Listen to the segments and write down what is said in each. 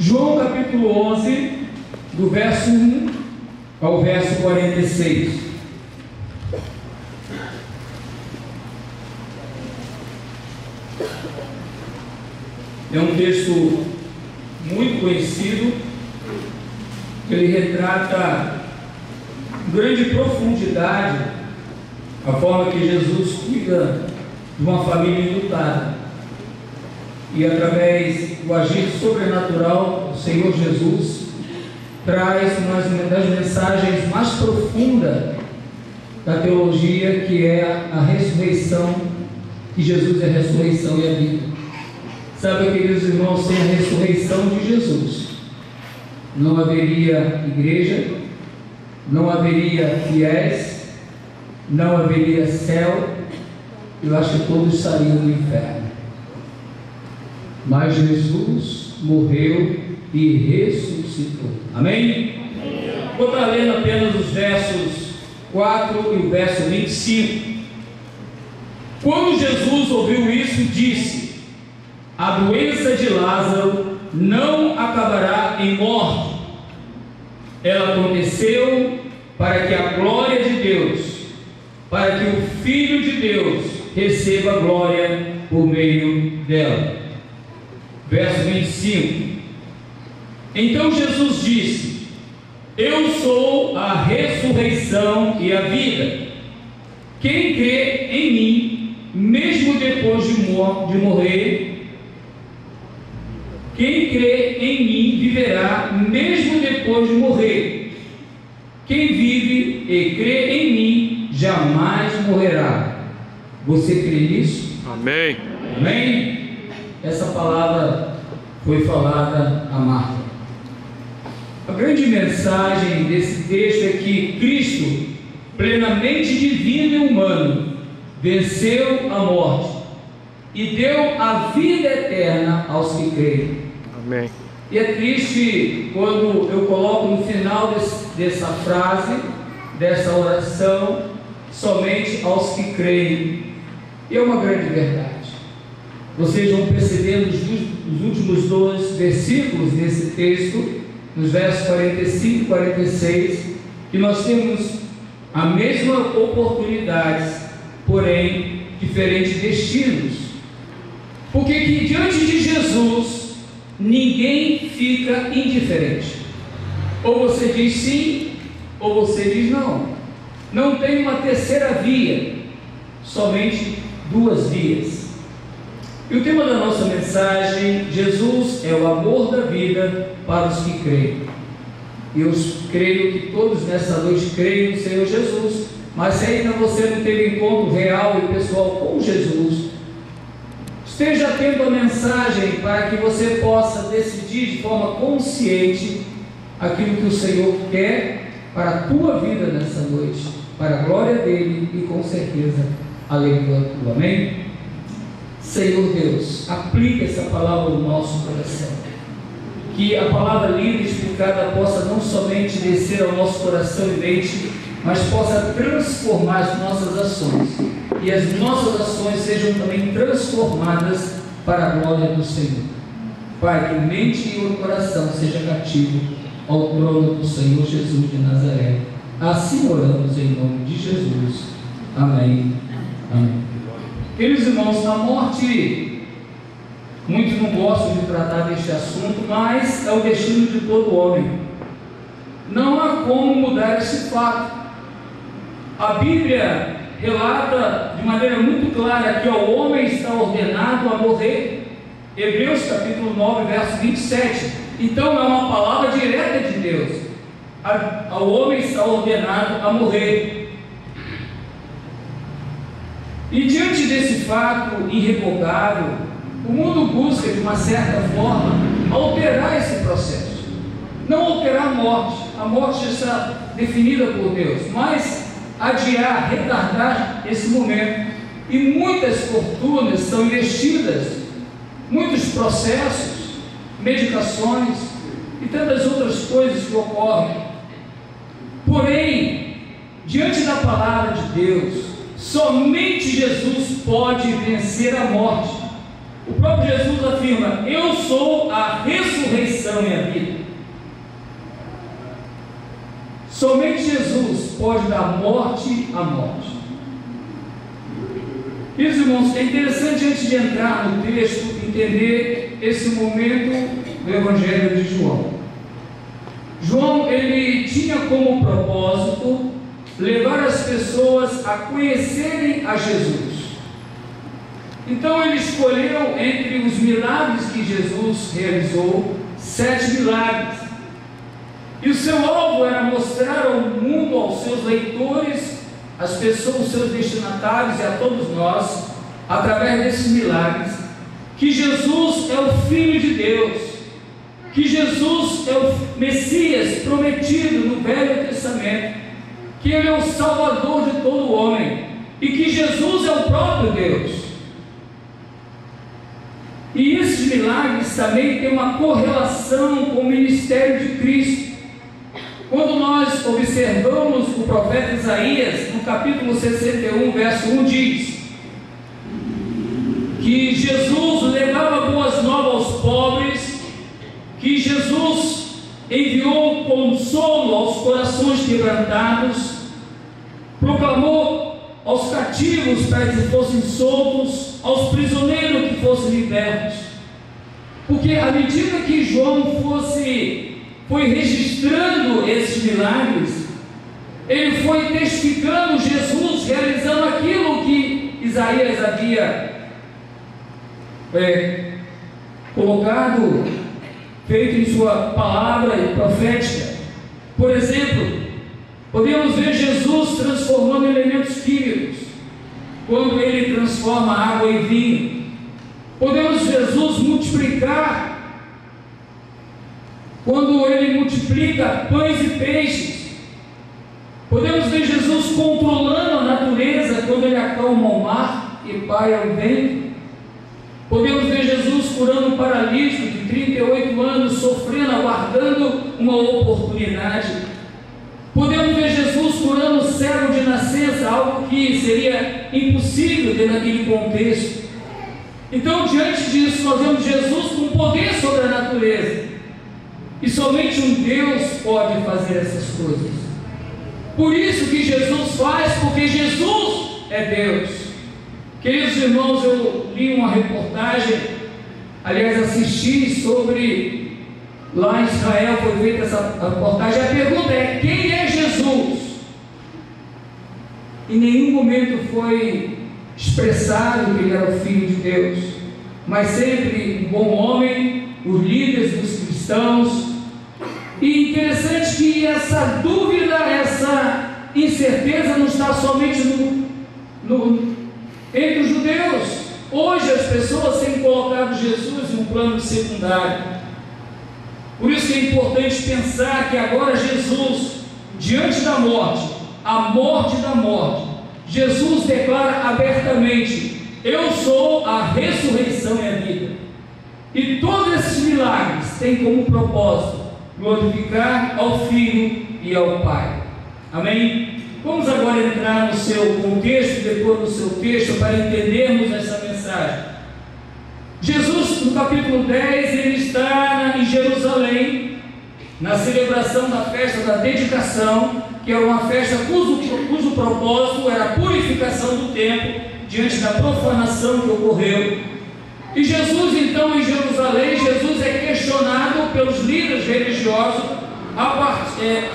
João capítulo 11, do verso 1 ao verso 46. É um texto muito conhecido, que ele retrata com grande profundidade a forma que Jesus cuida de uma família enlutada. E através do agir sobrenatural do Senhor Jesus, traz uma das mensagens mais profundas da teologia, que é a ressurreição, que Jesus é a ressurreição e a vida. Sabe, queridos irmãos, sem a ressurreição de Jesus, não haveria igreja, não haveria fiéis, não haveria céu, eu acho que todos estariam no inferno. Mas Jesus morreu e ressuscitou. Amém? Vou estar lendo apenas os versos 4 e o verso 25. Quando Jesus ouviu isso, disse: a doença de Lázaro não acabará em morte. Ela aconteceu para que a glória de Deus, para que o Filho de Deus receba glória por meio dela. Verso 25. Então Jesus disse: eu sou a ressurreição e a vida. Quem crê em mim, mesmo depois de morrer, quem crê em mim viverá, mesmo depois de morrer. Quem vive e crê em mim jamais morrerá. Você crê nisso? Amém. Amém? Essa palavra foi falada a Marta. A grande mensagem desse texto é que Cristo, plenamente divino e humano, venceu a morte e deu a vida eterna aos que creem. Amém. E é triste quando eu coloco no final dessa frase, dessa oração, somente aos que creem. E é uma grande verdade. Vocês vão perceber nos últimos 2 versículos desse texto, nos versos 45 e 46, que nós temos a mesma oportunidade, porém diferentes destinos. Porque que diante de Jesus ninguém fica indiferente. Ou você diz sim, ou você diz não. Não tem uma terceira via, somente 2 vias. E o tema da nossa mensagem: Jesus é o amor da vida para os que creem. E eu creio que todos nessa noite creem no Senhor Jesus, mas se ainda você não teve encontro real e pessoal com Jesus, esteja atento à mensagem para que você possa decidir de forma consciente aquilo que o Senhor quer para a tua vida nessa noite, para a glória dele e com certeza a alegria tua. Amém? Senhor Deus, aplica essa palavra no nosso coração, que a palavra lida e explicada possa não somente descer ao nosso coração e mente, mas possa transformar as nossas ações, e as nossas ações sejam também transformadas para a glória do Senhor. Pai, que mente e o coração seja cativo ao trono do Senhor Jesus de Nazaré. Assim oramos em nome de Jesus. Amém. Amém. Queridos irmãos, na morte, muitos não gostam de tratar deste assunto, mas é o destino de todo homem. Não há como mudar esse fato. A Bíblia relata de maneira muito clara que ao homem está ordenado a morrer. Hebreus capítulo 9, verso 27. Então é uma palavra direta de Deus. Ao homem está ordenado a morrer. E diante desse fato irrevogável, o mundo busca de uma certa forma alterar esse processo. Não alterar a morte já está definida por Deus, mas adiar, retardar esse momento. E muitas fortunas são investidas, muitos processos, medicações e tantas outras coisas que ocorrem. Porém, diante da palavra de Deus, somente Jesus pode vencer a morte. O próprio Jesus afirma: eu sou a ressurreição e a vida. Somente Jesus pode dar morte à morte. Meus irmãos, é interessante, antes de entrar no texto, entender esse momento do Evangelho de João. João, ele tinha como propósito levar as pessoas a conhecerem a Jesus. Então ele escolheu, entre os milagres que Jesus realizou, 7 milagres. E o seu alvo era mostrar ao mundo, aos seus leitores, as pessoas, os seus destinatários e a todos nós, através desses milagres, que Jesus é o Filho de Deus, que Jesus é o Messias prometido no Velho Testamento, que Ele é o Salvador de todo homem e que Jesus é o próprio Deus. E esses milagres também têm uma correlação com o ministério de Cristo. Quando nós observamos o profeta Isaías, no capítulo 61, verso 1, diz que Jesus levava boas novas aos pobres, que Jesus enviou consolo aos corações quebrantados, proclamou aos cativos para que fossem soltos, aos prisioneiros que fossem libertos. Porque à medida que João foi registrando esses milagres, ele foi testificando Jesus realizando aquilo que Isaías havia colocado, feito em sua palavra profética. Por exemplo, podemos ver Jesus transformando elementos químicos, quando ele transforma água em vinho. Podemos ver Jesus multiplicar, quando ele multiplica pães e peixes. Podemos ver Jesus controlando a natureza, quando ele acalma o mar e paia o vento. Podemos ver Jesus curando um paralítico de 38 anos, sofrendo, aguardando uma oportunidade. Podemos ver Jesus curando o cego de nascença, algo que seria impossível dentro daquele contexto. Então, diante disso, nós vemos Jesus com poder sobre a natureza. E somente um Deus pode fazer essas coisas. Por isso que Jesus faz, porque Jesus é Deus. Queridos irmãos, eu li uma reportagem, aliás, assisti sobre, lá em Israel foi feita essa reportagem. A pergunta é: quem é Jesus? Em nenhum momento foi expressado que ele era o Filho de Deus, mas sempre um bom homem, os líderes dos cristãos. E interessante que essa dúvida, essa incerteza não está somente entre os judeus. Hoje as pessoas têm colocado Jesus em um plano secundário. Por isso que é importante pensar que agora Jesus, diante da morte, a morte da morte, Jesus declara abertamente: eu sou a ressurreição e a vida. E todos esses milagres têm como propósito glorificar ao Filho e ao Pai. Amém? Vamos agora entrar no seu contexto, depois no seu texto, para entendermos essa mensagem. Jesus, no capítulo 10, ele está em Jerusalém, na celebração da festa da dedicação, que era uma festa cujo propósito era a purificação do templo, diante da profanação que ocorreu. E Jesus, então, em Jerusalém, Jesus é questionado pelos líderes religiosos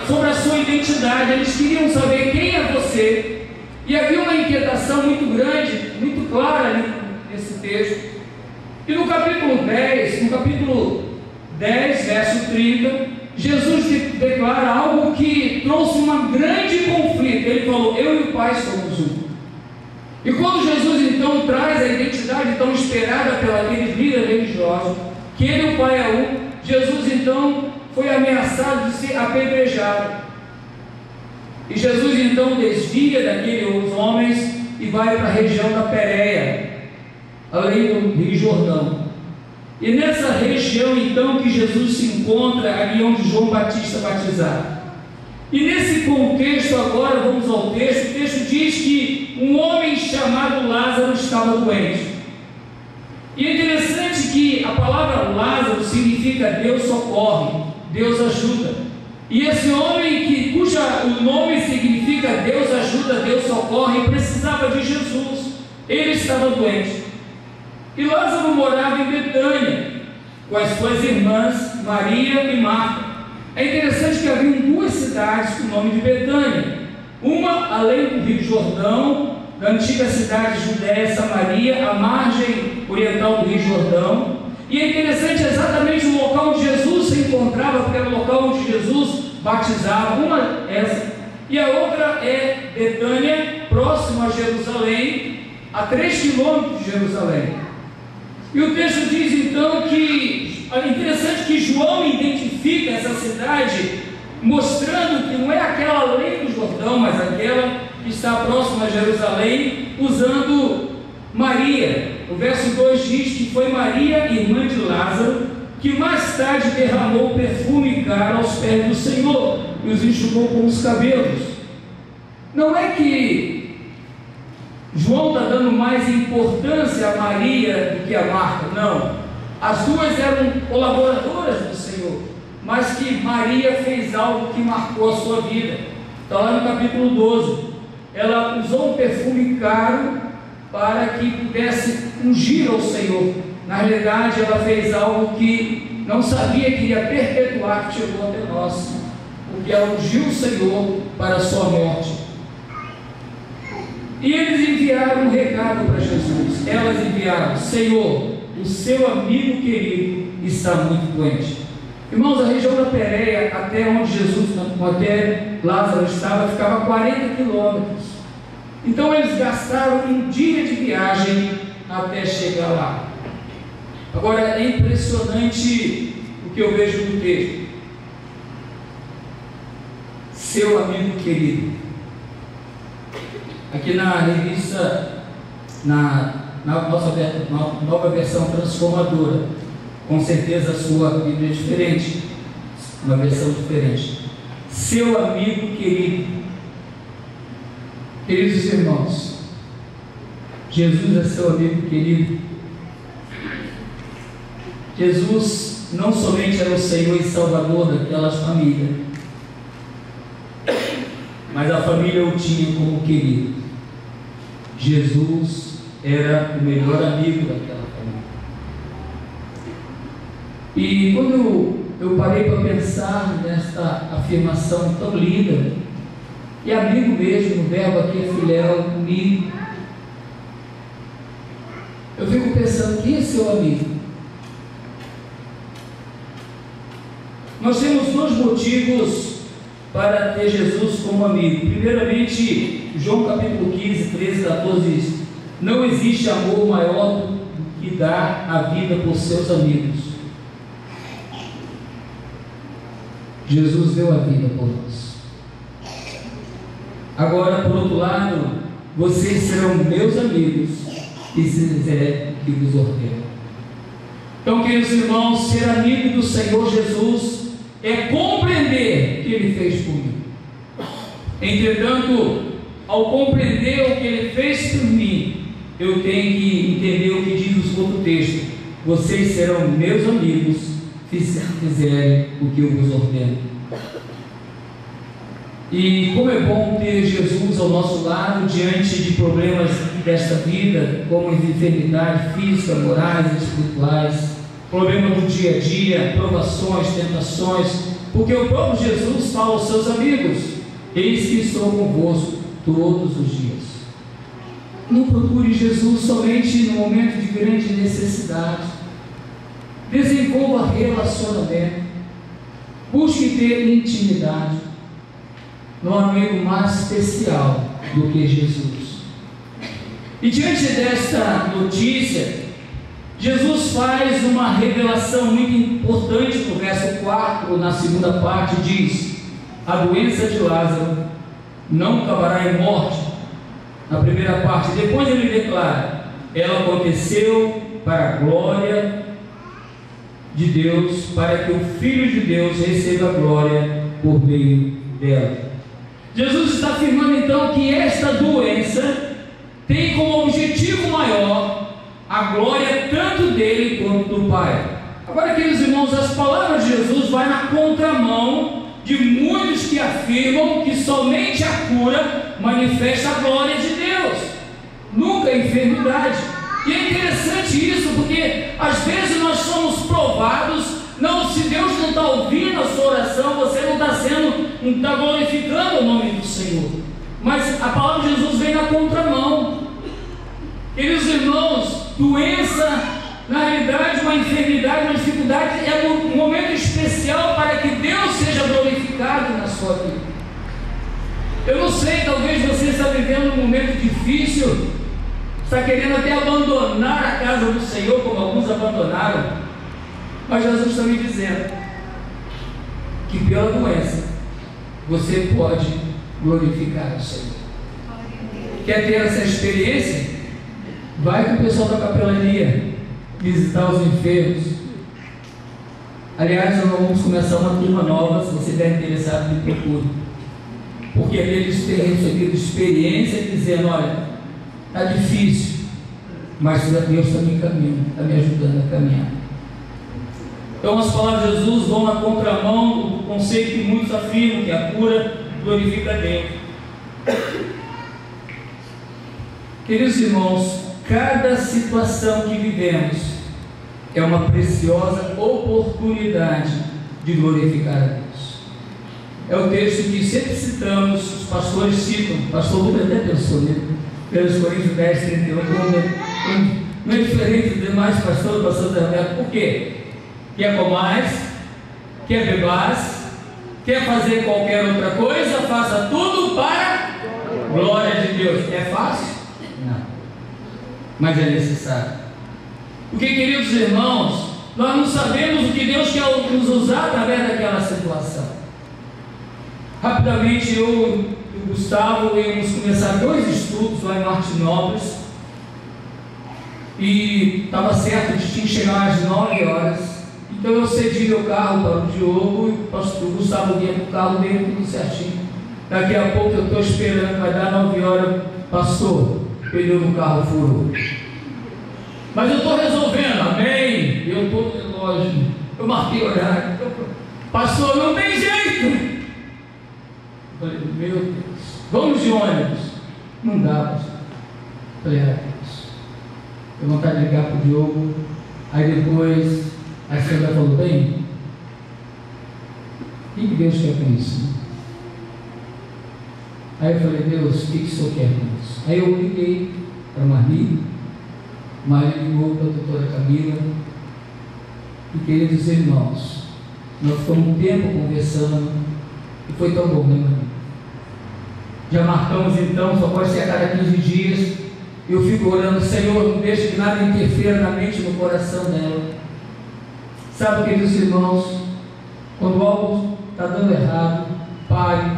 sobre a sua identidade. Eles queriam saber: quem é você? E havia uma inquietação muito grande, muito clara ali nesse texto. E no capítulo 10, verso 30, Jesus declara algo que trouxe um grande conflito. Ele falou: eu e o Pai somos um. E quando Jesus então traz a identidade tão esperada pelos líderes religiosos, que ele e o Pai é um, Jesus então foi ameaçado de ser apedrejado. E Jesus então desvia daqueles homens e vai para a região da Pérea, além do Rio Jordão. E nessa região então que Jesus se encontra, ali onde João Batista batizava. E nesse contexto, agora vamos ao texto. O texto diz que um homem chamado Lázaro estava doente. E é interessante que a palavra Lázaro significa Deus socorre, Deus ajuda. E esse homem cujo nome significa Deus ajuda, Deus socorre, precisava de Jesus. Ele estava doente. E Lázaro morava em Betânia, com as suas irmãs Maria e Marta. É interessante que havia duas cidades com o nome de Betânia. Uma além do Rio Jordão, da antiga cidade de Judéia, Samaria, à margem oriental do Rio Jordão. E é interessante exatamente o local onde Jesus se encontrava, porque era o local onde Jesus batizava. Uma essa, e a outra é Betânia, próximo a Jerusalém, a 3 quilômetros de Jerusalém. E o texto diz então que é interessante que João identifica essa cidade, mostrando que não é aquela além do Jordão, mas aquela que está próxima a Jerusalém, usando Maria. O verso 2 diz que foi Maria, irmã de Lázaro, que mais tarde derramou perfume caro aos pés do Senhor e os enxugou com os cabelos. Não é que João está dando mais importância a Maria do que a Marta, não. As duas eram colaboradoras do Senhor, mas que Maria fez algo que marcou a sua vida. Está lá no capítulo 12. Ela usou um perfume caro para que pudesse ungir ao Senhor. Na realidade, ela fez algo que não sabia que iria perpetuar, que chegou até nós, porque ela ungiu o Senhor para a sua morte. E eles enviaram um recado para Jesus. Elas enviaram: Senhor, o seu amigo querido está muito doente. Irmãos, a região da Pérea, até onde até Lázaro estava, ficava 40 quilômetros. Então eles gastaram um dia de viagem até chegar lá. Agora, é impressionante o que eu vejo no texto. Seu amigo querido. Aqui na revista, na nossa nova versão transformadora, com certeza a sua Bíblia é diferente, uma versão diferente. Seu amigo querido. Queridos irmãos, Jesus é seu amigo querido. Jesus não somente era o Senhor e Salvador daquelas famílias, mas a família o tinha como querido. Jesus era o melhor amigo daquela família. E quando eu parei para pensar nesta afirmação tão linda, e amigo mesmo, o verbo aqui é filéu, amigo, eu fico pensando: quem é seu amigo? Nós temos dois motivos para ter Jesus como amigo. Primeiramente, João capítulo 15, 13, 14 diz: não existe amor maior do que dar a vida por seus amigos. Jesus deu a vida por nós. Agora, por outro lado, vocês serão meus amigos e se fizer o que vos ordeno. Então, queridos irmãos, ser amigo do Senhor Jesus é compreender o que Ele fez por mim. Entretanto, ao compreender o que Ele fez por mim, eu tenho que entender o que diz o outro texto: vocês serão meus amigos se fizerem o que eu vos ordeno. E como é bom ter Jesus ao nosso lado diante de problemas desta vida, como as enfermidades físicas, morais e espirituais, problemas do dia a dia, provações, tentações, porque o próprio Jesus fala aos seus amigos: eis que estou convosco todos os dias. Não procure Jesus somente no momento de grande necessidade. Desenvolva relacionamento, busque ter intimidade. Não há amigo mais especial do que Jesus. E diante desta notícia, Jesus faz uma revelação muito importante no verso 4, na segunda parte, diz: a doença de Lázaro não acabará em morte. Na primeira parte, depois ele declara: ela aconteceu para a glória de Deus, para que o Filho de Deus receba a glória por meio dela. Jesus está afirmando então que esta doença tem como objetivo maior a glória tanto dele quanto do Pai. Agora, queridos irmãos, as palavras de Jesus vão na contramão de muitos que afirmam que somente a cura manifesta a glória de Deus, nunca a enfermidade. E é interessante isso, porque às vezes nós somos provados. Não, se Deus não está ouvindo a sua oração, você não está glorificando o nome do Senhor. Mas a palavra de Jesus vem na contramão. Queridos irmãos, doença, na realidade, uma enfermidade, uma dificuldade, é um momento especial para que Deus seja glorificado na sua vida. Eu não sei, talvez você está vivendo um momento difícil, está querendo até abandonar a casa do Senhor, como alguns abandonaram. Mas Jesus está me dizendo que pela doença você pode glorificar o Senhor. Quer ter essa experiência? Vai com o pessoal da capelania visitar os enfermos. Aliás, nós vamos começar uma turma nova. Se você estiver interessado, me procure, porque eles têm recebido experiência dizendo: olha, está difícil, mas Deus está me encaminhando, está me ajudando a caminhar. Então as palavras de Jesus vão na contramão do conceito que muitos afirmam, que a cura glorifica a Deus. Queridos irmãos, cada situação que vivemos é uma preciosa oportunidade de glorificar a Deus. É o texto que sempre citamos, os pastores citam, o pastor Lucas até pensou, né? 1 Coríntios 10, 31, não é diferente dos demais pastores, pastor Zé. Por quê? Quer comais, quer bebais, quer fazer qualquer outra coisa, faça tudo para a glória de Deus. É fácil? Não. Mas é necessário. Porque, queridos irmãos, nós não sabemos o que Deus quer nos usar através daquela situação. Rapidamente, eu e o Gustavo íamos começar 2 estudos lá em Martinópolis. E estava certo de tinha que chegar às 9 horas. Então eu cedi meu carro para o Diogo e o Gustavo vinha com o carro dele, tudo certinho. Daqui a pouco eu estou esperando, vai dar 9 horas, pastor, pneu no carro furou. Mas eu estou resolvendo, amém? Eu estou no relógio, eu marquei horário. Pastor, não tem jeito. Eu falei, meu Deus, vamos de ônibus. Não dá, pastor. Eu falei, Deus, eu vou vontade de ligar para o Diogo. Aí depois a senhora falou, bem, o que Deus quer com isso? Aí eu falei, Deus, o que o senhor quer com isso? Aí eu liguei para a Marli ligou para a doutora Camila, e queridos irmãos, nós ficamos um tempo conversando, e foi tão bom, né, Marli? Já marcamos então, só pode ser a cada 15 dias, eu fico orando, Senhor, não deixe que nada interfira na mente e no coração dela. Sabe, queridos irmãos, quando algo está dando errado, pare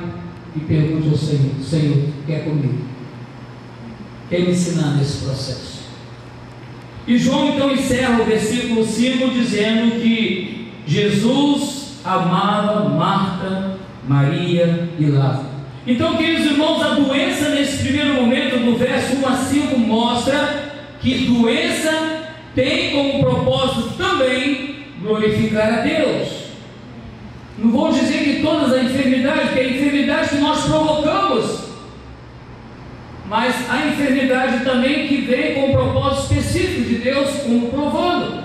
e pergunte ao Senhor: Senhor, quer comigo? Quer me ensinar nesse processo? E João então encerra o versículo 5 dizendo que Jesus amava Marta, Maria e Lázaro. Então, queridos irmãos, a doença nesse primeiro momento, do verso 1 a 5, mostra que doença tem como propósito também glorificar a Deus. Não vou dizer que todas as enfermidades, que é a enfermidade que nós provocamos, mas a enfermidade também que vem com um propósito específico de Deus, como provando,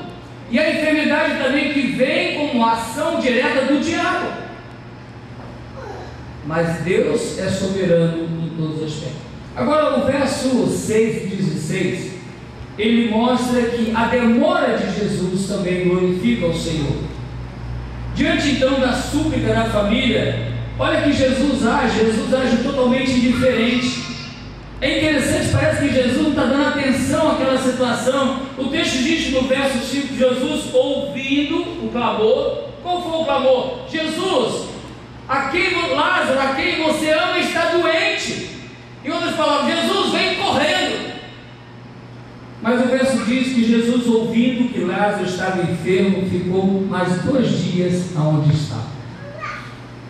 e a enfermidade também que vem como ação direta do diabo. Mas Deus é soberano em todos os aspectos. Agora, o verso 6 e 16, ele mostra que a demora de Jesus também glorifica o Senhor. Diante então da súplica da família, olha que Jesus age totalmente diferente. É interessante, parece que Jesus não está dando atenção àquela situação. O texto diz no verso 5, Jesus ouvindo o clamor. Qual foi o clamor? Jesus, Lázaro, a quem você ama, está doente. Em outras palavras, Jesus, vem correndo. Mas o verso diz que Jesus, ouvindo que Lázaro estava enfermo, ficou mais 2 dias aonde estava.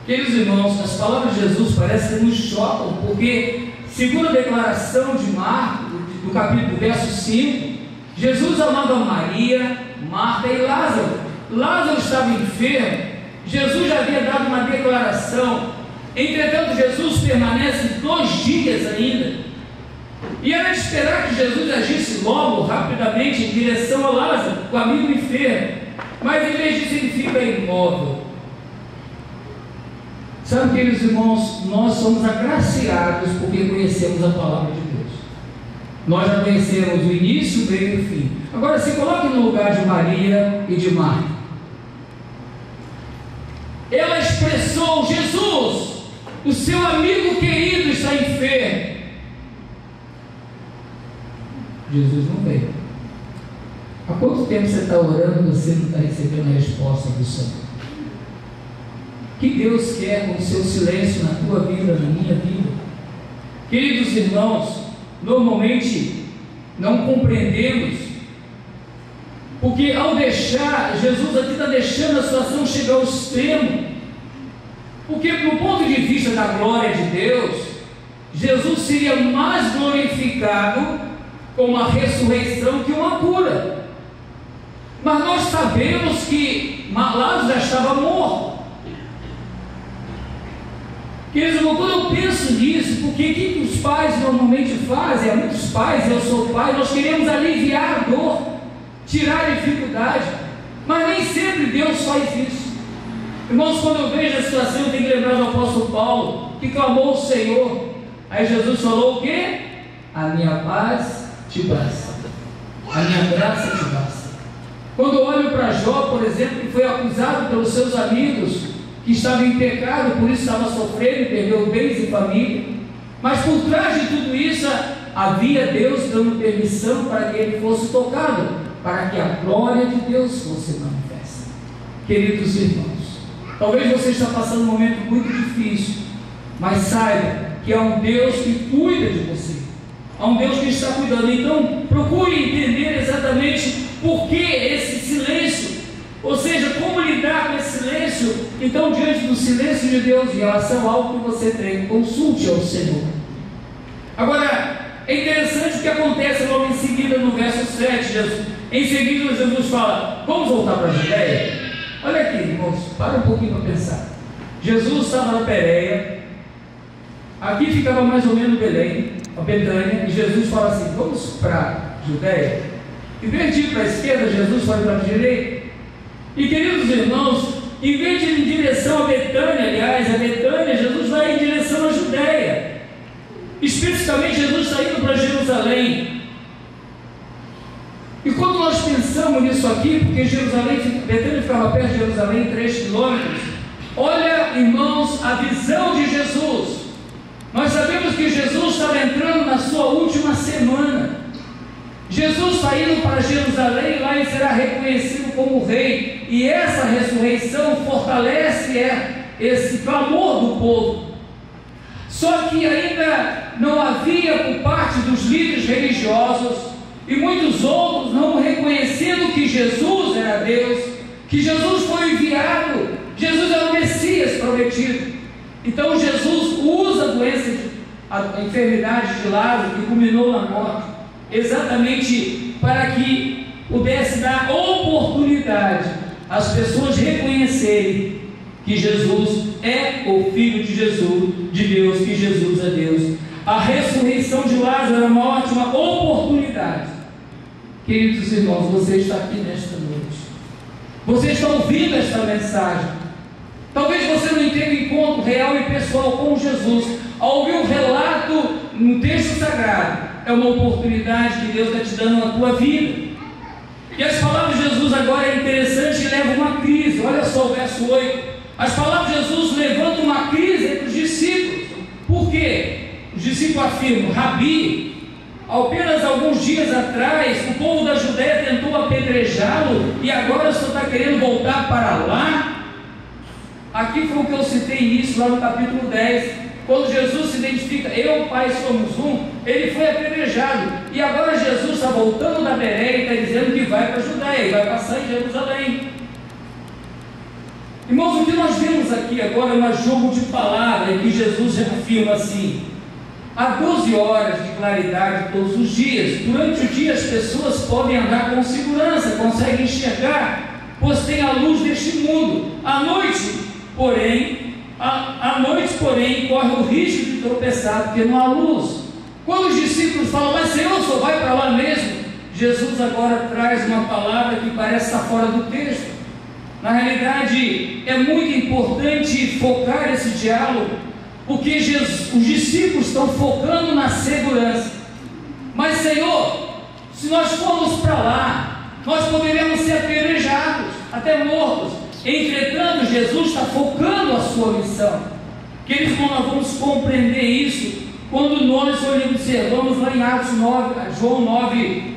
Queridos irmãos, as palavras de Jesus parecem que nos chocam, porque segundo a declaração de Marcos, do capítulo verso 5, Jesus amava Maria, Marta e Lázaro. Lázaro estava enfermo. Jesus já havia dado uma declaração. Entretanto, Jesus permanece 2 dias ainda. E era de esperar que Jesus agisse logo, rapidamente, em direção a Lázaro, o amigo enfermo. Mas em vez disso, ele fica imóvel. Sabe, queridos irmãos, nós somos agraciados porque conhecemos a palavra de Deus. Nós já conhecemos o início, o meio e o fim. Agora se coloque no lugar de Maria e de Marta. Ela expressou: Jesus, o seu amigo querido está enfermo. Jesus não veio. Há quanto tempo você está orando e você não está recebendo a resposta do Senhor? O que Deus quer com o seu silêncio na tua vida, na minha vida? Queridos irmãos, normalmente não compreendemos, porque ao deixar, Jesus aqui está deixando a situação chegar ao extremo, porque do ponto de vista da glória de Deus, Jesus seria mais glorificado com uma ressurreição que uma cura. Mas nós sabemos que Lázaro já estava morto. Queridos, quando eu penso nisso, porque o que os pais normalmente fazem? Há muitos pais, eu sou pai, nós queremos aliviar a dor, tirar a dificuldade, mas nem sempre Deus faz isso. Irmãos, quando eu vejo a situação, eu tenho que lembrar do apóstolo Paulo, que clamou ao Senhor. Aí Jesus falou o quê? A minha paz te basta, a minha graça te basta. Quando eu olho para Jó, por exemplo, que foi acusado pelos seus amigos, que estava em pecado, por isso estava sofrendo e perdeu bens e família, mas por trás de tudo isso havia Deus dando permissão para que ele fosse tocado, para que a glória de Deus fosse manifesta. Queridos irmãos, talvez você esteja passando um momento muito difícil, mas saiba que há um Deus que cuida de você, há um Deus que está cuidando. Então procure entender exatamente por que esse silêncio, ou seja, como lidar com esse silêncio. Então, diante do silêncio de Deus em relação a algo que você tem, consulte ao Senhor. Agora, é interessante o que acontece logo em seguida no verso 7. Em seguida Jesus fala: vamos voltar para a Judeia? Olha aqui, irmãos, para um pouquinho para pensar. Jesus estava na Pérea, aqui ficava mais ou menos Belém, a Betânia, e Jesus fala assim: vamos para a Judeia? Em vez de ir para a esquerda, Jesus foi para a direita. E queridos irmãos, em vez de ir em direção a Betânia, aliás, a Betânia, Jesus vai em direção à Judeia. Especificamente, Jesus está indo para Jerusalém. E quando nós pensamos nisso aqui, porque Betânia ficava perto de Jerusalém, 3 quilômetros, olha, irmãos, a visão de Jesus. Nós sabemos que Jesus estava entrando na sua última semana. Jesus está indo para Jerusalém, lá ele será reconhecido como rei, e essa ressurreição fortalece esse clamor do povo. Só que ainda não havia por parte dos líderes religiosos, e muitos outros não reconhecendo que Jesus era Deus, que Jesus foi enviado, Jesus era o Messias prometido. Então Jesus usa a enfermidade de Lázaro, que culminou na morte, exatamente para que pudesse dar oportunidade às pessoas reconhecerem que Jesus é o Filho de Deus, que Jesus é Deus. A ressurreição de Lázaro é uma ótima oportunidade. Queridos irmãos, você está aqui nesta noite, você está ouvindo esta mensagem. Talvez você não tenha um encontro real e pessoal com Jesus. Ao ouvir um relato no texto sagrado, é uma oportunidade que Deus está te dando na tua vida. E as palavras de Jesus agora é interessante e levam uma crise. Olha só o verso 8. As palavras de Jesus levantam uma crise entre os discípulos. Por quê? Os discípulos afirmam: Rabi, apenas alguns dias atrás o povo da Judeia tentou apedrejá-lo e agora o senhor está querendo voltar para lá? Aqui foi o que eu citei início, lá no capítulo 10. Quando Jesus se identifica, eu e o Pai somos um, ele foi apedrejado. E agora Jesus está voltando da Bereia e está dizendo que vai para a Judeia, e vai passar em Jerusalém. Irmãos, o que nós vemos aqui agora é um jogo de palavras, em que Jesus afirma assim: há 12 horas de claridade todos os dias. Durante o dia as pessoas podem andar com segurança, conseguem enxergar, pois tem a luz deste mundo. À noite, porém, corre o risco de tropeçar, porque não há luz. Quando os discípulos falam, mas Senhor, só vai para lá mesmo? Jesus agora traz uma palavra que parece estar fora do texto. Na realidade, é muito importante focar esse diálogo, porque os discípulos estão focando na segurança. Mas Senhor, se nós formos para lá, nós poderemos ser apedrejados, até mortos. Entretanto, Jesus está focando a sua missão. Queridos, nós vamos compreender isso quando nós observamos lá em Atos 9, João 9,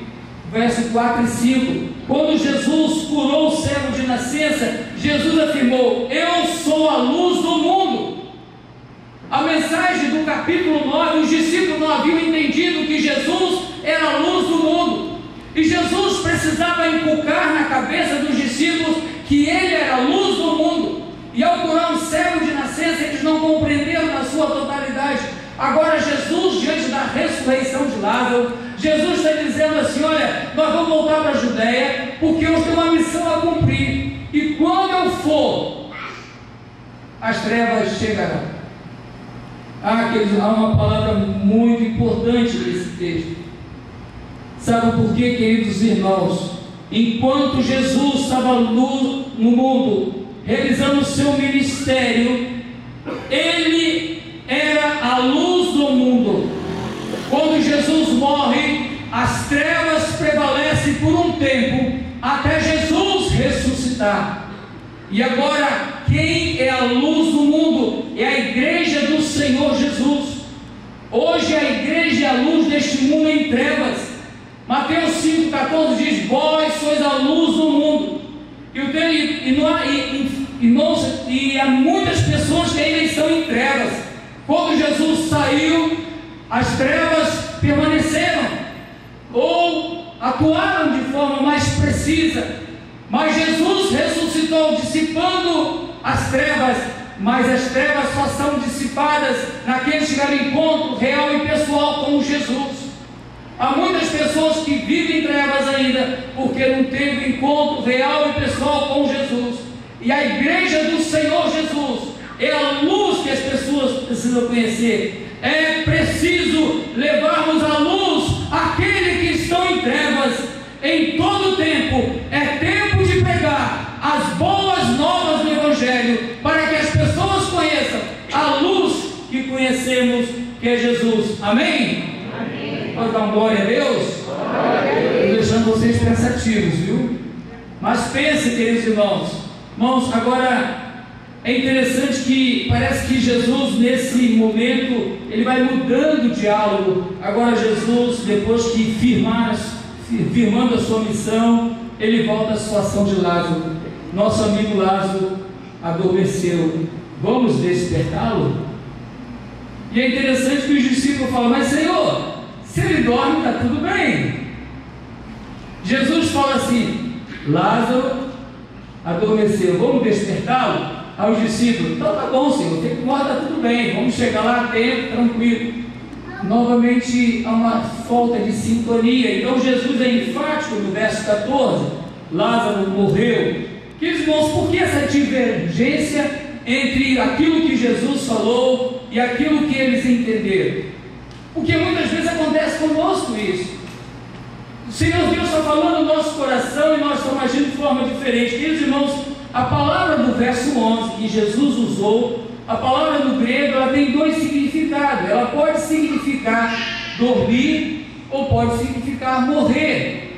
verso 4 e 5. Quando Jesus curou o cego de nascença, Jesus afirmou: eu sou a luz do mundo. A mensagem do capítulo 9, os discípulos não haviam entendido que Jesus era a luz do mundo, e Jesus precisava inculcar na cabeça dos discípulos que ele era a luz do mundo. E ao curar um cego de nascença, eles não compreenderam na sua totalidade. Agora Jesus, diante da ressurreição de Lázaro, Jesus está dizendo assim: olha, nós vamos voltar para a Judéia, porque eu tenho uma missão a cumprir, e quando eu for, as trevas chegarão. Há uma palavra muito importante nesse texto. Sabe por quê, queridos irmãos? Enquanto Jesus estava no mundo, realizando o seu ministério, ele era a luz do mundo. Quando Jesus morre, as trevas prevalecem por um tempo, até Jesus ressuscitar. E agora, quem é a luz do mundo? É a igreja do Senhor Jesus. Hoje a igreja é a luz deste mundo em trevas. Mateus 5,14 diz: vós sois a luz do mundo. E há muitas pessoas que ainda estão em trevas. Quando Jesus saiu, as trevas permaneceram, ou atuaram de forma mais precisa. Mas Jesus ressuscitou, dissipando as trevas. Mas as trevas só são dissipadas naqueles que tiveram encontro real e pessoal com Jesus. Há muitas pessoas que vivem em trevas ainda, porque não teve encontro real e pessoal com Jesus. E a igreja do Senhor Jesus é a luz que as pessoas precisam conhecer. É preciso levarmos a luz àqueles que estão em trevas em todo o tempo. É tempo de pregar as boas novas do Evangelho, para que as pessoas conheçam a luz que conhecemos, que é Jesus. Amém? Pode dar uma glória a Deus? Estou deixando vocês pensativos, viu? Mas pensem, queridos irmãos. Irmãos, agora é interessante que parece que Jesus, nesse momento, ele vai mudando o diálogo. Agora Jesus, depois que firmando a sua missão, ele volta à situação de Lázaro. Nosso amigo Lázaro adormeceu. Vamos despertá-lo? E é interessante que os discípulos falam: mas Senhor, se ele dorme, está tudo bem. Jesus fala assim: Lázaro adormeceu, vamos despertá-lo? Aos discípulos: então tá bom, Senhor, tem que morrer, está tudo bem, vamos chegar lá a tempo, tranquilo. Novamente há uma falta de sintonia. Então Jesus é enfático no verso 14: Lázaro morreu. Queridos irmãos, por que essa divergência entre aquilo que Jesus falou e aquilo que eles entenderam? Porque muitas vezes acontece conosco isso. O Senhor Deus está falando no nosso coração e nós estamos agindo de forma diferente. Queridos irmãos, a palavra do verso 11 que Jesus usou, a palavra do grego, ela tem dois significados. Ela pode significar dormir ou pode significar morrer.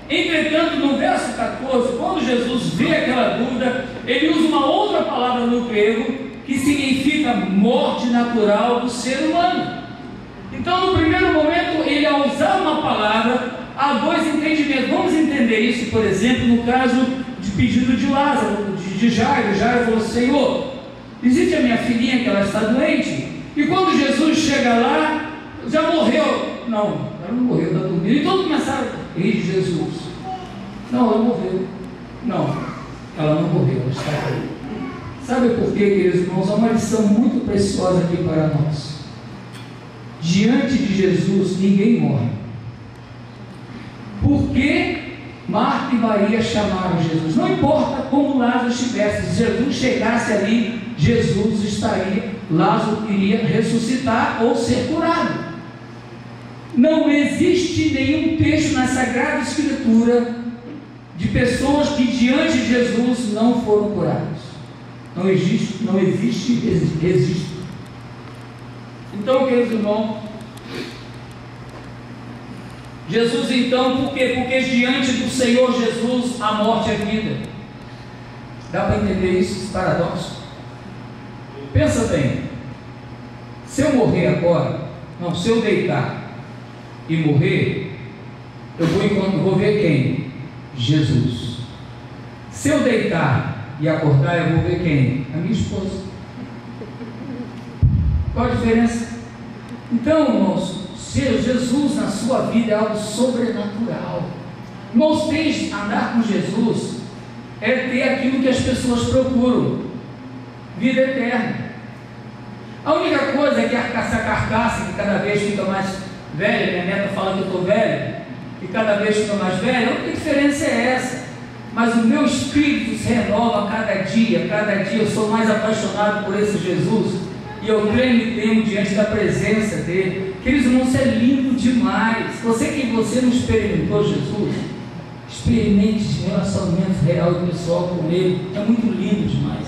Entretanto, no verso 14, quando Jesus vê aquela dúvida, ele usa uma outra palavra no grego que significa morte natural do ser humano. Então, no primeiro momento, ele, ao usar uma palavra, há dois entendimentos. Vamos entender isso, por exemplo, no caso de pedido de Lázaro, de Jairo. Jairo falou: Senhor, visite a minha filhinha que ela está doente. E quando Jesus chega lá, já morreu. Não, ela não morreu, está dormindo. E todos começaram a rir de Jesus. Não, ela morreu. Não, ela não morreu, ela está aí. Sabe por quê, queridos irmãos? Há uma lição muito preciosa aqui para nós. diante de Jesus ninguém morre. Por que Marta e Maria chamaram Jesus? Não importa como Lázaro estivesse, se Jesus chegasse ali, Jesus estaria, Lázaro iria ressuscitar ou ser curado. Não existe nenhum texto na Sagrada Escritura de pessoas que diante de Jesus não foram curadas. Não existe, existe. Então, queridos irmãos, Jesus então, por quê? Porque diante do Senhor Jesus a morte é vida. Dá para entender isso, esse paradoxo? Pensa bem, se eu morrer agora, não, se eu deitar e morrer, eu vou ver quem? Jesus. Se eu deitar e acordar, eu vou ver quem? A minha esposa. Qual a diferença? Então, irmãos, ser Jesus na sua vida é algo sobrenatural. Irmãos, andar com Jesus é ter aquilo que as pessoas procuram: vida eterna. A única coisa é que essa carcaça que cada vez fica mais velha, minha neta fala que eu estou velho, e cada vez fica mais velha, a única diferença é essa. Mas o meu espírito se renova cada dia eu sou mais apaixonado por esse Jesus, e eu creio e temo diante da presença dele. Queridos irmãos, isso é lindo demais. Você não experimentou Jesus, experimente esse relacionamento real e pessoal com ele, é muito lindo demais.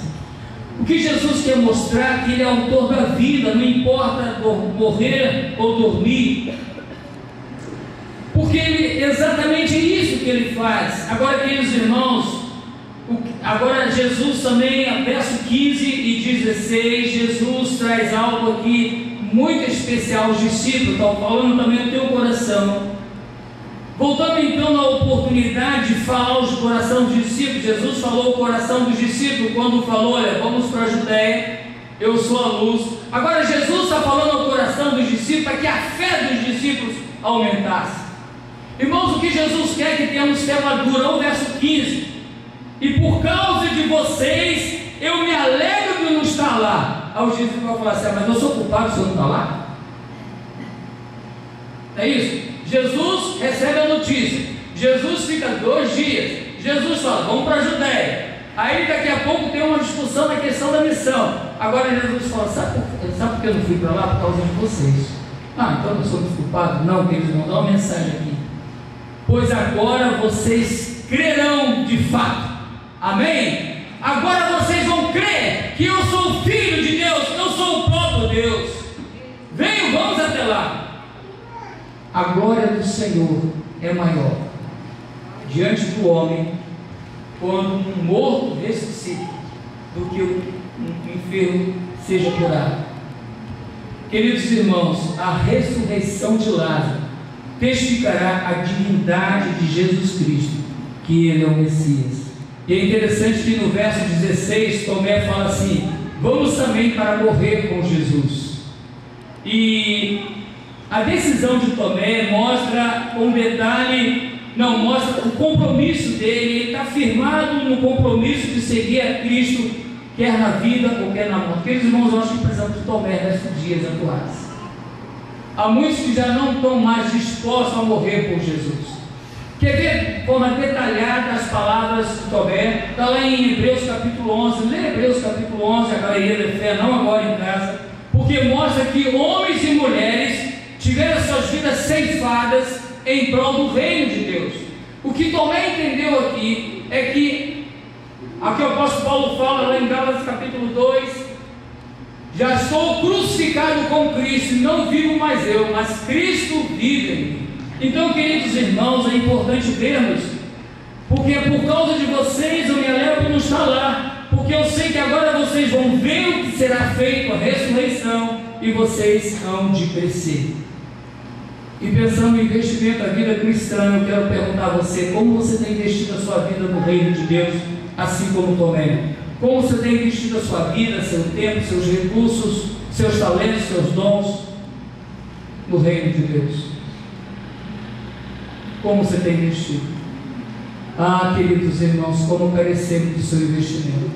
O que Jesus quer mostrar é que ele é autor da vida, não importa morrer ou dormir, porque exatamente isso que ele faz. Agora, queridos irmãos, agora Jesus também, verso 15 e 16, Jesus traz algo aqui muito especial aos discípulos, está falando também do teu coração. Voltando então à oportunidade de falar aos corações dos discípulos, Jesus falou ao coração dos discípulos quando falou: olha, vamos para a Judéia, eu sou a luz. Agora Jesus está falando ao coração dos discípulos para que a fé dos discípulos aumentasse. Irmãos, o que Jesus quer é que tenhamos fé madura. O verso 15: e por causa de vocês eu me alegro de não estar lá. Aí os discípulos vão falar assim: mas eu sou culpado se eu não estar lá? É isso? Jesus recebe a notícia, Jesus fica 2 dias, Jesus fala: vamos para a Judéia. Aí daqui a pouco tem uma discussão na questão da missão. Agora Jesus fala: sabe por que eu não fui para lá? Por causa de vocês. Então eu sou desculpado? Não, queridos irmãos, dá uma mensagem aqui: pois agora vocês crerão de fato. Amém? Agora vocês vão crer que eu sou o Filho de Deus, eu sou o próprio Deus. Venham, vamos até lá. A glória do Senhor é maior diante do homem quando um morto ressuscita do que um enfermo seja curado. Queridos irmãos, a ressurreição de Lázaro testificará a divindade de Jesus Cristo, que ele é o Messias. E é interessante que no verso 16 Tomé fala assim: vamos também para morrer com Jesus. E a decisão de Tomé mostra um detalhe, mostra o compromisso dele. Ele está firmado no compromisso de seguir a Cristo, quer na vida ou quer na morte. Queridos irmãos, eu acho que precisamos de Tomé nesses dias atuais. Há muitos que já não estão mais dispostos a morrer por Jesus. Quer ver de forma detalhada as palavras de Tomé? Está lá em Hebreus capítulo 11. Lê Hebreus capítulo 11, a galeria da fé, não agora em casa, porque mostra que homens e mulheres tiveram suas vidas ceifadas em prol do reino de Deus. O que Tomé entendeu aqui é que, aqui o apóstolo Paulo fala lá em Gálatas capítulo 2: já estou crucificado com Cristo, não vivo mais eu, mas Cristo vive em mim. Então, queridos irmãos, é importante vermos, porque por causa de vocês eu me alegro por não estar lá, porque eu sei que agora vocês vão ver o que será feito, a ressurreição, e vocês hão de crescer. E pensando em investimento da vida cristã, eu quero perguntar a você: como você tem investido a sua vida no reino de Deus, assim como Tomé? Como você tem investido a sua vida, seu tempo, seus recursos, seus talentos, seus dons no reino de Deus? Como você tem investido? Queridos irmãos, como carecemos do seu investimento.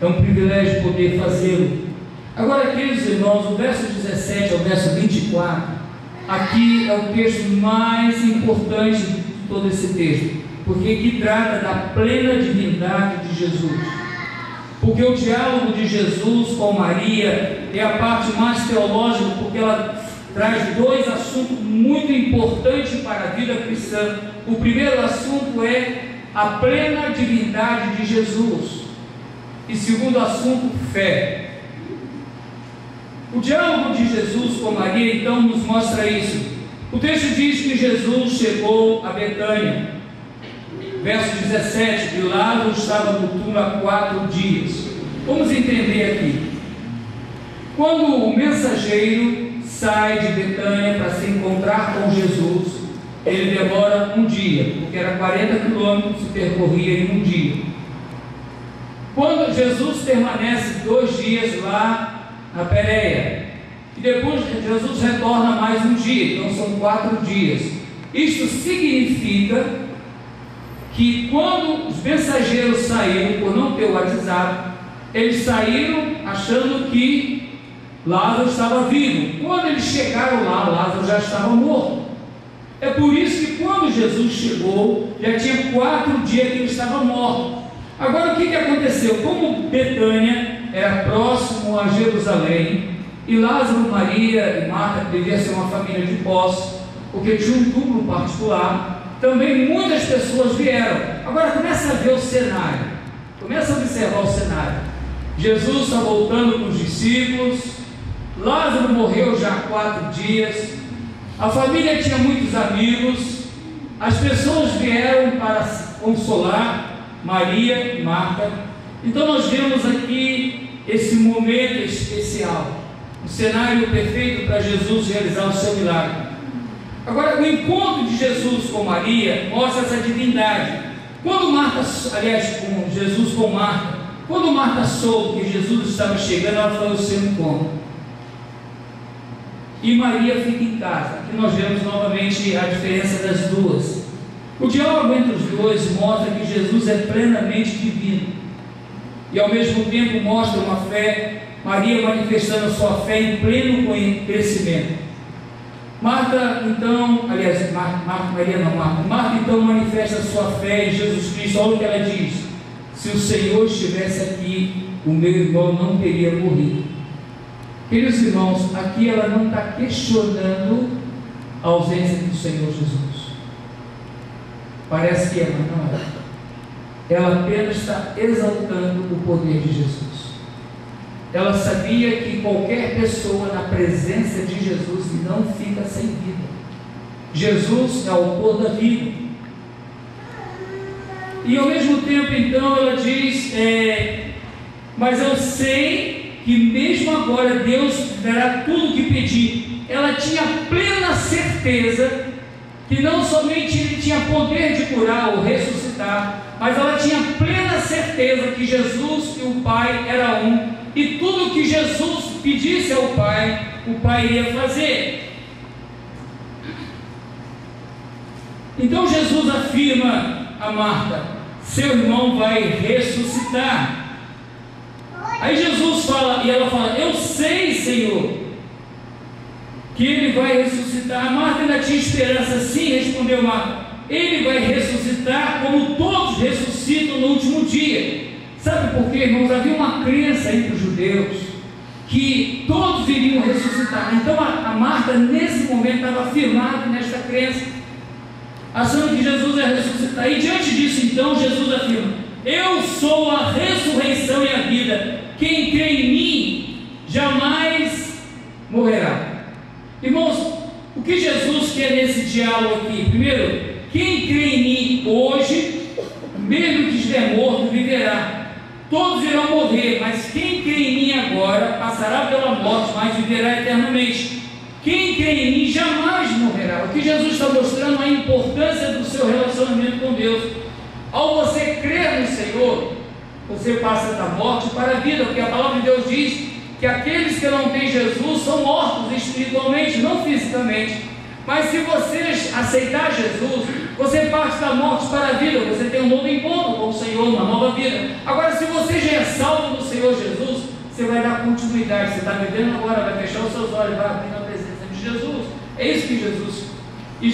É um privilégio poder fazê-lo. Agora, queridos irmãos, o verso 17 ao verso 24, aqui é o texto mais importante de todo esse texto, porque aqui trata da plena divindade de Jesus. Porque o diálogo de Jesus com Maria é a parte mais teológica, porque ela traz dois assuntos muito importantes para a vida cristã. O primeiro assunto é a plena divindade de Jesus, e segundo assunto, fé. O diálogo de Jesus com Maria então nos mostra isso. O texto diz que Jesus chegou a Betânia, verso 17, que Lázaro estava no túmulo há 4 dias. Vamos entender aqui. Quando o mensageiro sai de Betânia para se encontrar com Jesus, ele demora um dia, porque era 40 quilômetros, se percorria em um dia. Quando Jesus permanece 2 dias lá na Pérea, e depois Jesus retorna mais um dia, então são 4 dias. Isto significa que quando os mensageiros saíram, por não ter o WhatsApp, eles saíram achando que Lázaro estava vivo. Quando eles chegaram lá, Lázaro já estava morto. É por isso que quando Jesus chegou, já tinha 4 dias que ele estava morto. Agora o que aconteceu? Como Betânia era próximo a Jerusalém, e Lázaro, Maria e Marta deviam ser uma família de posse, porque tinha um túmulo particular, também muitas pessoas vieram. Agora começa a ver o cenário, começa a observar o cenário. Jesus está voltando com os discípulos, Lázaro morreu já há 4 dias, a família tinha muitos amigos, as pessoas vieram para consolar Maria e Marta. Então nós vemos aqui esse momento especial, um cenário perfeito para Jesus realizar o seu milagre. Agora, o encontro de Jesus com Maria mostra essa divindade. Quando com Jesus com Marta, quando Marta soube que Jesus estava chegando, ela foi ao seu encontro. E Maria fica em casa. Aqui nós vemos novamente a diferença das duas. O diálogo entre os dois mostra que Jesus é plenamente divino, e ao mesmo tempo mostra uma fé, Maria manifestando a sua fé em pleno crescimento. Marta então manifesta a sua fé em Jesus Cristo. Olha o que ela diz: se o Senhor estivesse aqui, o meu irmão não teria morrido. Queridos irmãos, aqui ela não está questionando a ausência do Senhor Jesus. Parece que é, mas não é. Ela apenas está exaltando o poder de Jesus. Ela sabia que qualquer pessoa na presença de Jesus não fica sem vida. Jesus é o autor da vida. E ao mesmo tempo então ela diz, mas eu sei que mesmo agora Deus dará tudo o que pedir. Ela tinha plena certeza que não somente Ele tinha poder de curar ou ressuscitar, mas ela tinha plena certeza que Jesus e o Pai eram um, e tudo que Jesus pedisse ao Pai, o Pai iria fazer. Então Jesus afirma a Marta: seu irmão vai ressuscitar. Aí Jesus fala, e ela fala: eu sei, Senhor, que ele vai ressuscitar. A Marta ainda tinha esperança. Sim, respondeu Marta, ele vai ressuscitar como todos ressuscitam no último dia. Sabe por quê, irmãos? Havia uma crença entre os judeus que todos iriam ressuscitar. Então a Marta nesse momento estava firmada nesta crença, achando que Jesus ia ressuscitar. E diante disso então Jesus afirma: eu sou a ressurreição e a vida, quem crê em mim jamais morrerá. Irmãos, o que Jesus quer nesse diálogo aqui? Primeiro, quem crê em mim hoje, mesmo que estiver morto, viverá. Todos irão morrer, mas quem crê em mim agora passará pela morte, mas viverá eternamente. Quem crê em mim jamais morrerá. O que Jesus está mostrando é a importância do seu relacionamento com Deus. Ao você crer no Senhor, você passa da morte para a vida, porque a palavra de Deus diz que aqueles que não têm Jesus são mortos espiritualmente, não fisicamente. Mas se você aceitar Jesus, você parte da morte para a vida, você tem um novo encontro com o Senhor, uma nova vida. Agora, se você já é salvo no Senhor Jesus, você vai dar continuidade. Você está bebendo agora, vai fechar os seus olhos, vai abrir na presença de Jesus. É isso que Jesus... E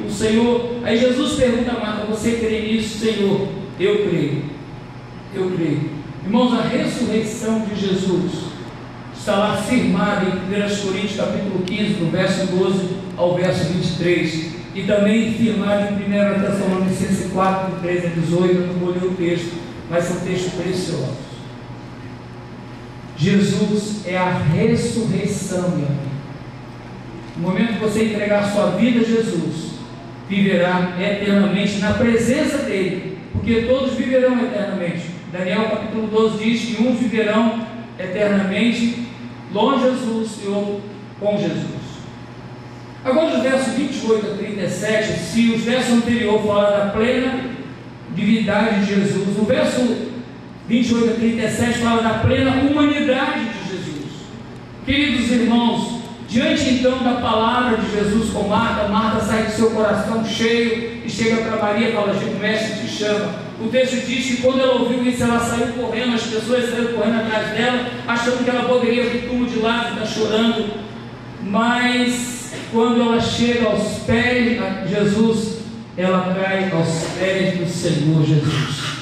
o Senhor... Aí Jesus pergunta a Marta: você crê nisso? Senhor, eu creio. Eu creio. Irmãos, a ressurreição de Jesus está lá firmada em 1 Coríntios capítulo 15, do verso 12 ao verso 23, e também firmada em 1 Tessalonicenses 4, do 13 a 18. Eu não vou ler o texto, mas são textos preciosos. Jesus é a ressurreição, meu amigo. No momento que você entregar a sua vida a Jesus, viverá eternamente na presença dele, porque todos viverão eternamente. Daniel capítulo 12 diz que uns viverão eternamente longe de Jesus e outros com Jesus. Agora, os versos 28 a 37, se os versos anteriores falam da plena divindade de Jesus, o verso 28 a 37 fala da plena humanidade de Jesus. Queridos irmãos, diante então da palavra de Jesus com Marta, Marta sai do seu coração cheio e chega para Maria e fala: o mestre te chama. O texto diz que quando ela ouviu isso, ela saiu correndo, as pessoas saíram correndo atrás dela, achando que ela poderia vir túmulo de Lázaro, está chorando. Mas quando ela chega aos pés de Jesus, ela cai aos pés do Senhor Jesus.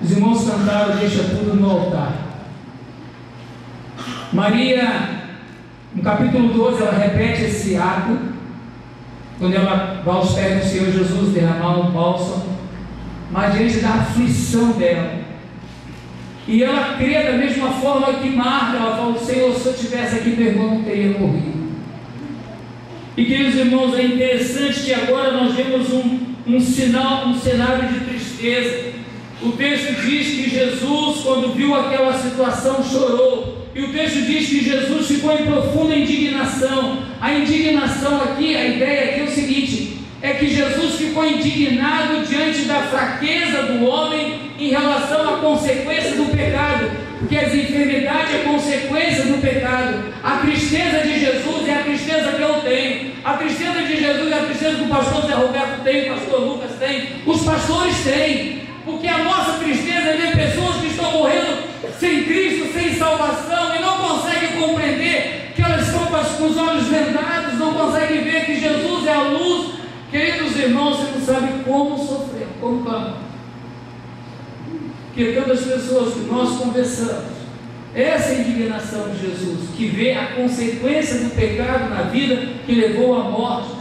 Os irmãos cantaram: deixa tudo no altar. Maria, no capítulo 12, ela repete esse ato, quando ela vai aos pés do Senhor Jesus derramar um bálsamo, mas diante da aflição dela. E ela crê da mesma forma que Marta. Ela fala: Senhor, se eu estivesse aqui, meu irmão não teria morrido. E queridos irmãos, é interessante que agora nós vemos um cenário de tristeza. O texto diz que Jesus, quando viu aquela situação, chorou. E o texto diz que Jesus ficou em profunda indignação. A indignação aqui, a ideia aqui é o seguinte: é que Jesus ficou indignado diante da fraqueza do homem em relação à consequência do pecado, porque as enfermidades é consequência do pecado. A tristeza de Jesus é a tristeza que eu tenho. A tristeza de Jesus é a tristeza que o pastor Zé Roberto tem, o pastor Lucas tem, os pastores têm, porque a nossa tristeza é ver pessoas que estão morrendo sem Cristo, sem salvação, e não conseguem compreender que elas estão com os olhos vendados, não conseguem ver que Jesus é a luz. Queridos irmãos, você não sabe como sofrer, como clamar. Porque tantas pessoas que nós conversamos, essa indignação de Jesus, que vê a consequência do pecado na vida que levou à morte.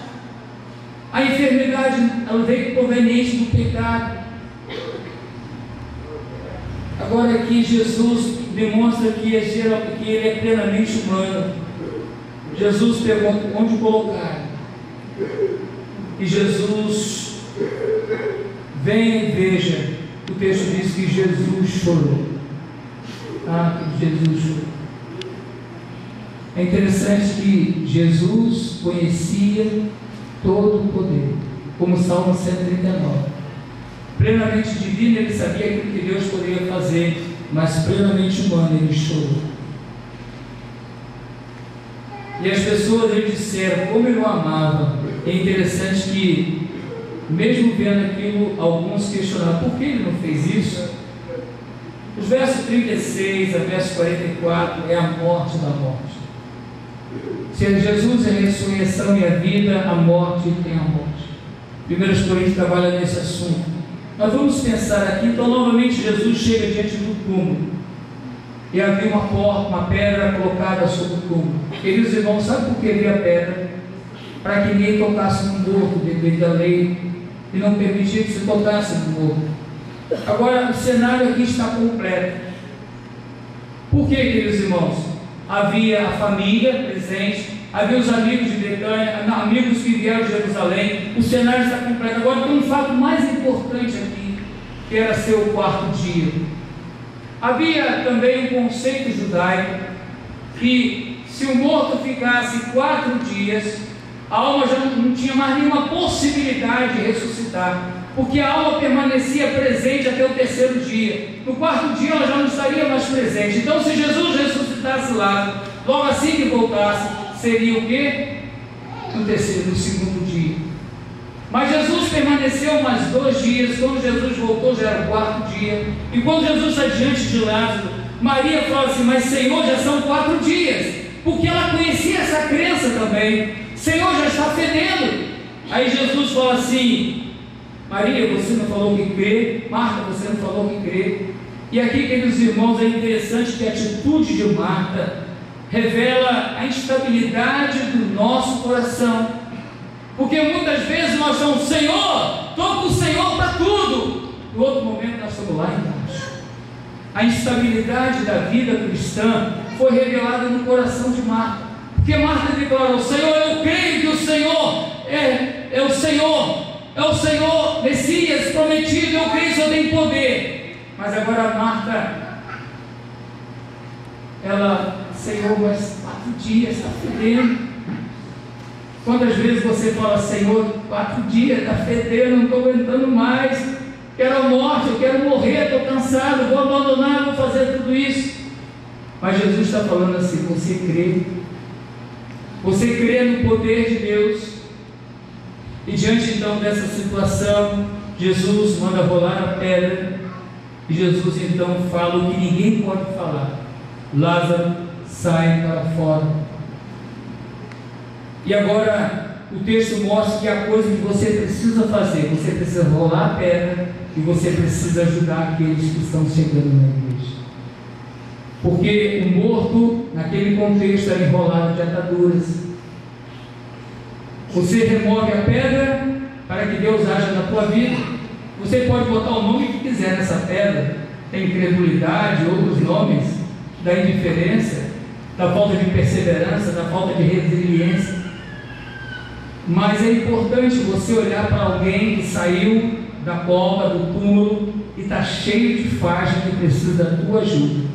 A enfermidade, ela veio proveniente do pecado. Agora aqui Jesus demonstra que ele é plenamente humano. Jesus pergunta onde colocar. E Jesus, venha e veja. O texto diz que Jesus chorou. Que Jesus chorou. É interessante que Jesus conhecia todo o poder, como Salmo 139. Plenamente divino, ele sabia aquilo que Deus poderia fazer, mas plenamente humano, ele chorou. E as pessoas lhe disseram como ele o amava. É interessante que, mesmo vendo aquilo, alguns questionaram por que ele não fez isso. Os versos 36 a verso 44 é a morte da morte. Se Jesus é a ressurreição e a vida, a morte tem a morte. 1 Coríntios trabalha nesse assunto. Nós vamos pensar aqui. Então novamente Jesus chega diante do túmulo e havia uma porta, uma pedra colocada sobre o túmulo. Queridos irmãos, sabe por que havia pedra? Para que ninguém tocasse no morto devido à lei, e não permitia que se tocasse no morto. Agora o cenário aqui está completo. Por que, queridos irmãos? Havia a família presente, havia os amigos de Betânia, amigos que vieram de Jerusalém. O cenário está completo. Agora tem um fato mais importante aqui, que era ser o quarto dia. Havia também um conceito judaico que se o morto ficasse 4 dias, a alma já não tinha mais nenhuma possibilidade de ressuscitar, porque a alma permanecia presente até o 3º dia. No 4º dia ela já não estaria mais presente. Então, se Jesus ressuscitasse lá, logo assim que voltasse, seria o quê? No 2º dia. Mas Jesus permaneceu mais 2 dias. Quando Jesus voltou já era o 4º dia. E quando Jesus está diante de Lázaro, Maria fala assim: mas Senhor, já são 4 dias, porque ela conhecia essa crença também. Senhor, já está fedendo. Aí Jesus fala assim: Maria, você não falou que crê. Marta, você não falou que crê. E aqui, queridos irmãos, é interessante que a atitude de Marta revela a instabilidade do nosso coração, porque muitas vezes nós somos: Senhor, estou com o Senhor para tudo. No outro momento nós estamos lá embaixo. A instabilidade da vida cristã foi revelada no coração de Marta, porque Marta declarou: Senhor, eu creio que o Senhor é o Senhor, é o Senhor Messias prometido, eu creio que o Senhor tem poder. Mas agora Marta, ela: Senhor, mas 4 dias está fedendo. Quantas vezes você fala: Senhor, 4 dias está fedendo, não estou aguentando mais, quero a morte, eu quero morrer, estou cansado, vou abandonar, vou fazer tudo isso. Mas Jesus está falando assim: você crê? Você crê no poder de Deus? E diante então dessa situação, Jesus manda rolar a pedra, e Jesus então fala o que ninguém pode falar: Lázaro, sai para fora. E agora o texto mostra que a coisa que você precisa fazer: você precisa rolar a pedra e você precisa ajudar aqueles que estão chegando na igreja. Porque o morto, naquele contexto, era enrolado de ataduras. Você remove a pedra para que Deus haja na tua vida. Você pode botar o nome que quiser nessa pedra: tem incredulidade, outros nomes, da indiferença, da falta de perseverança, da falta de resiliência. Mas é importante você olhar para alguém que saiu da cova, do túmulo, e está cheio de fagem, que precisa da tua ajuda.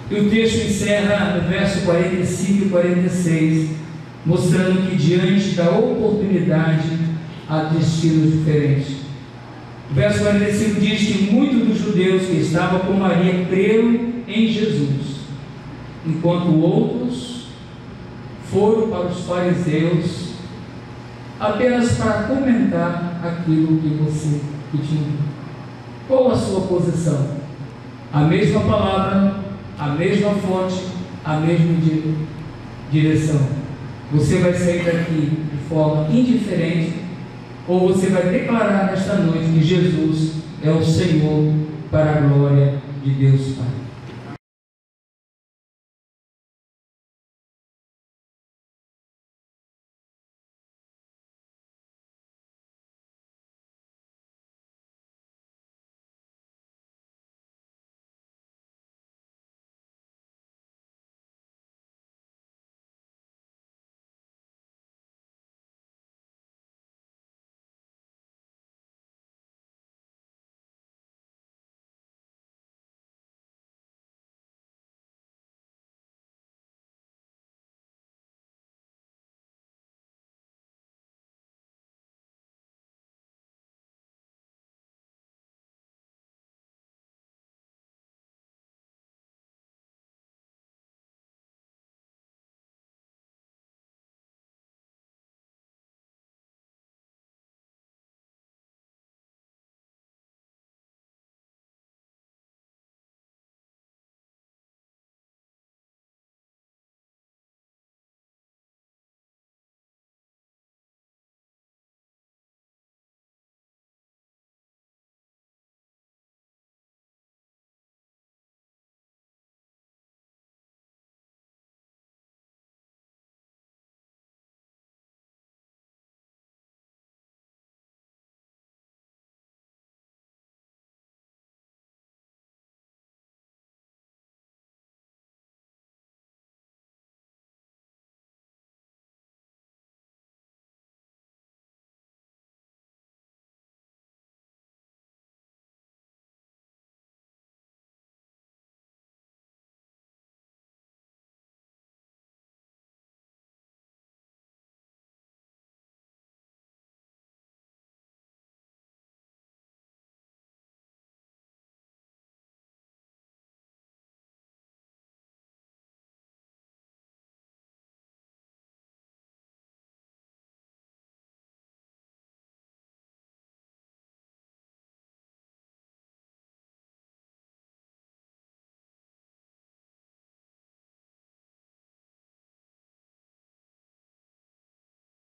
E o texto encerra no verso 45 e 46, mostrando que diante da oportunidade há destinos diferentes. O verso 45 diz que muitos dos judeus que estavam com Maria creram em Jesus, enquanto outros foram para os fariseus apenas para comentar aquilo que você tinha. Qual a sua posição? A mesma palavra, a mesma fonte, a mesma direção. Você vai sair daqui de forma indiferente, ou você vai declarar nesta noite que Jesus é o Senhor, para a glória de Deus Pai?